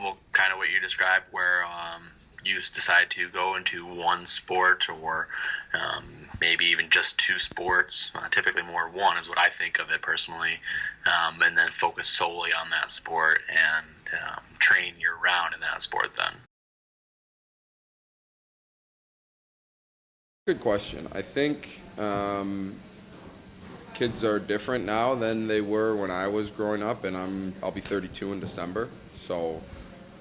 well, kind of what you described, where you decide to go into one sport or maybe even just two sports. Typically more one is what I think of it personally, and then focus solely on that sport and train year-round in that sport then. Good question. I think kids are different now than they were when I was growing up, and I'll be 32 in December. So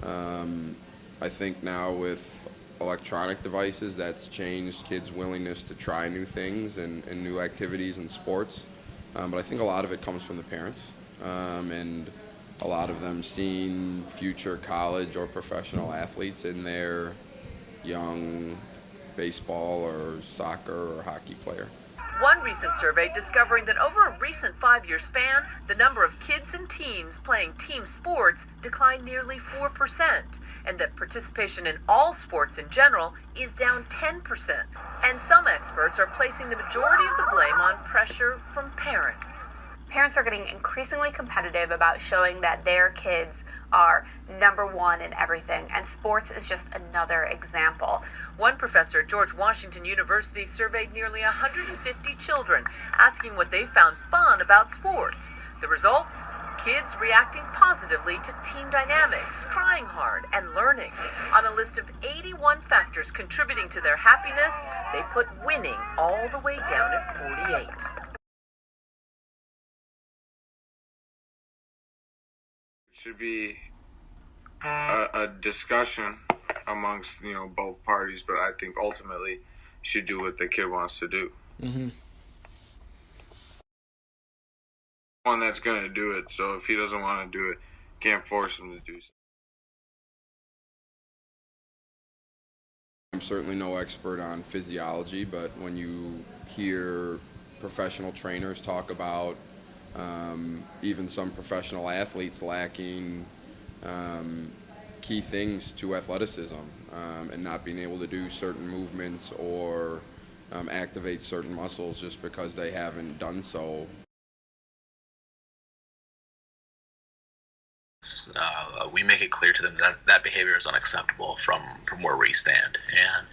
I think now with electronic devices, that's changed kids' willingness to try new things and new activities and sports. But I think a lot of it comes from the parents, and a lot of them seeing future college or professional athletes in their young baseball or soccer or hockey player. One recent survey discovering that over a recent 5-year span, the number of kids and teens playing team sports declined nearly 4%, and that participation in all sports in general is down 10%. And some experts are placing the majority of the blame on pressure from parents. Parents are getting increasingly competitive about showing that their kids are number one in everything, and sports is just another example. One professor at George Washington University surveyed nearly 150 children, asking what they found fun about sports. The results? Kids reacting positively to team dynamics, trying hard, and learning. On a list of 81 factors contributing to their happiness, they put winning all the way down at 48. Should be a discussion amongst both parties, but I think ultimately should do what the kid wants to do. Mm-hmm. One that's going to do it, so if he doesn't want to do it, can't force him to do so. I'm certainly no expert on physiology, but when you hear professional trainers talk about even some professional athletes lacking key things to athleticism and not being able to do certain movements or activate certain muscles just because they haven't done so. We make it clear to them that that behavior is unacceptable from where we stand, and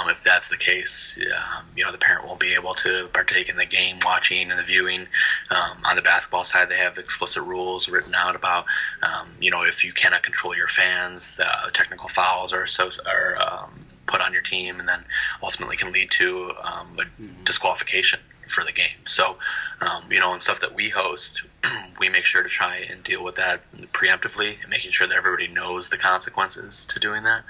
if that's the case, the parent won't be able to partake in the game watching and the viewing. On the basketball side, they have explicit rules written out about if you cannot control your fans, technical fouls are put on your team, and then ultimately can lead to a disqualification for the game. So, and stuff that we host, we make sure to try and deal with that preemptively, and making sure that everybody knows the consequences to doing that.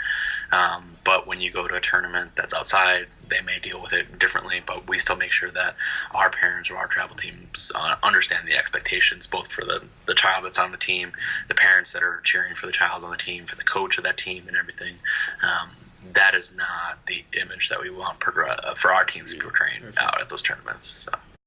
But when you go to a tournament that's outside, they may deal with it differently, but we still make sure that our parents or our travel teams understand the expectations, both for the child that's on the team, the parents that are cheering for the child on the team, for the coach of that team and everything. That is not the image that we want for our teams to be portraying out at those tournaments. So.